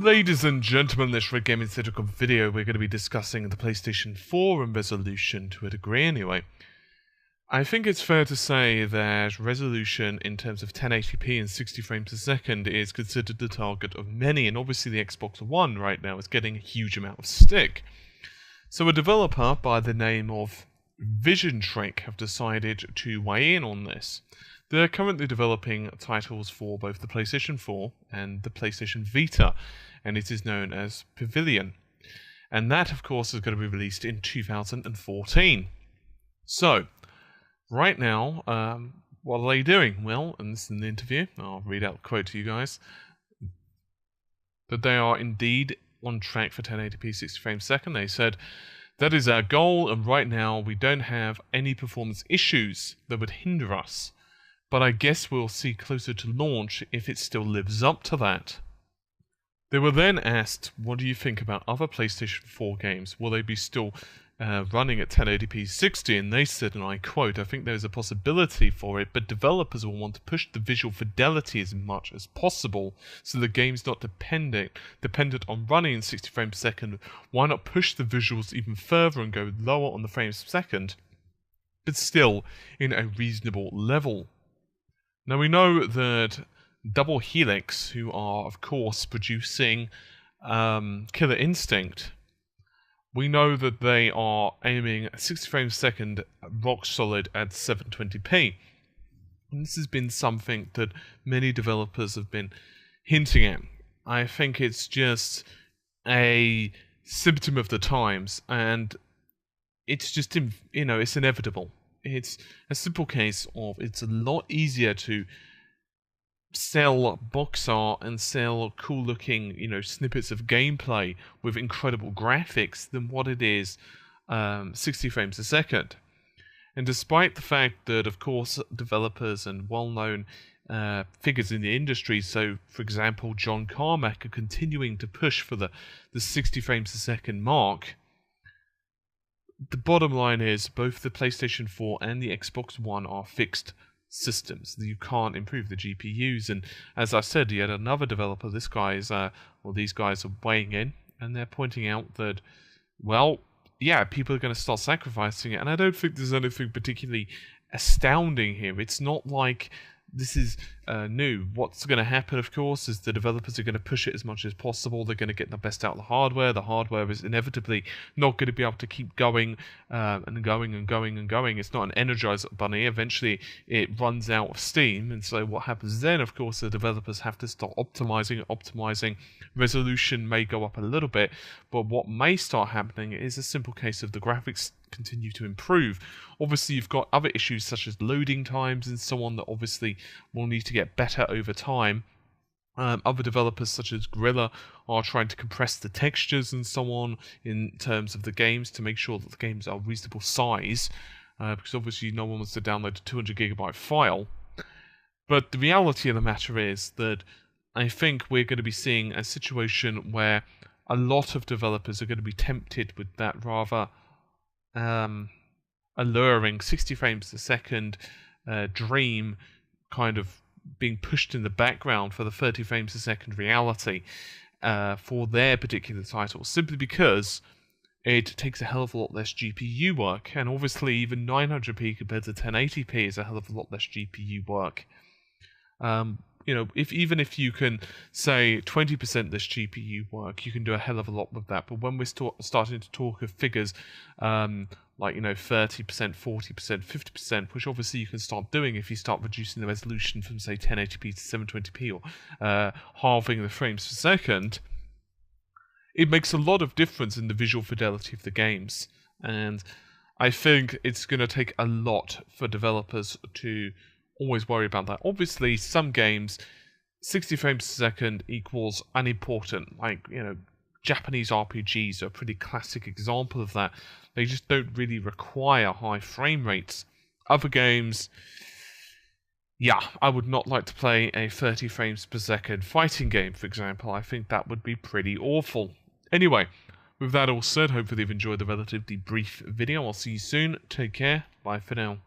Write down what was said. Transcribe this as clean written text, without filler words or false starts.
Ladies and gentlemen, this Red Gaming Theatrical video, we're going to be discussing the PlayStation 4 and resolution to a degree anyway. I think it's fair to say that resolution in terms of 1080p and 60 frames per second is considered the target of many, and obviously the Xbox One right now is getting a huge amount of stick. So a developer by the name of Vision Trick have decided to weigh in on this. They're currently developing titles for both the PlayStation 4 and the PlayStation Vita, and it is known as Pavilion. And that, of course, is going to be released in 2014. So, right now, what are they doing? Well, and this is an interview, I'll read out the quote to you guys, that they are indeed on track for 1080p 60 frames per second. They said, "That is our goal, and right now we don't have any performance issues that would hinder us. But I guess we'll see closer to launch if it still lives up to that." They were then asked, what do you think about other PlayStation 4 games? Will they be still running at 1080p 60? And they said, and I quote, "I think there's a possibility for it, but developers will want to push the visual fidelity as much as possible, so the game's not dependent on running in 60 frames per second. Why not push the visuals even further and go lower on the frames per second, but still in a reasonable level?" Now we know that Double Helix, who are of course producing Killer Instinct, we know that they are aiming at 60 frames per second rock solid at 720p. And this has been something that many developers have been hinting at. I think it's just a symptom of the times, and it's just, it's inevitable. It's a simple case of it's a lot easier to sell box art and sell cool looking, snippets of gameplay with incredible graphics than what it is 60 frames a second. And despite the fact that, of course, developers and well-known figures in the industry, so for example John Carmack, are continuing to push for the 60 frames a second mark, the bottom line is both the PlayStation 4 and the Xbox One are fixed systems. You can't improve the GPUs, and as I said, yet another developer, these guys are weighing in, and they're pointing out that, well, yeah, people are going to start sacrificing it, and I don't think there's anything particularly astounding here. It's not like this is new. What's going to happen, of course, is the developers are going to push it as much as possible. They're going to get the best out of the hardware. The hardware is inevitably not going to be able to keep going and going and going and going. It's not an Energizer bunny. Eventually, it runs out of steam. And so what happens then, of course, the developers have to start optimizing. Resolution may go up a little bit, but what may start happening is a simple case of the graphics continue to improve. Obviously, you've got other issues such as loading times and so on that obviously will need to get better over time. Other developers such as Guerrilla are trying to compress the textures and so on in terms of the games to make sure that the games are reasonable size, because obviously no one wants to download a 200 gigabyte file. But the reality of the matter is that I think we're going to be seeing a situation where a lot of developers are going to be tempted with that rather alluring 60 frames a second dream kind of being pushed in the background for the 30 frames a second reality for their particular title, simply because it takes a hell of a lot less GPU work, and obviously even 900p compared to 1080p is a hell of a lot less GPU work. Even if you can say 20% less GPU work, you can do a hell of a lot with that. But when we're starting to talk of figures like 30%, 40%, 50%, which obviously you can start doing if you start reducing the resolution from say 1080p to 720p or halving the frames per second, it makes a lot of difference in the visual fidelity of the games. And I think it's going to take a lot for developers to always worry about that. Obviously, some games, 60 frames per second equals unimportant. Like, Japanese RPGs are a pretty classic example of that. They just don't really require high frame rates. Other games, yeah, I would not like to play a 30 frames per second fighting game, for example. I think that would be pretty awful. Anyway, with that all said, hopefully you've enjoyed the relatively brief video. I'll see you soon. Take care. Bye for now.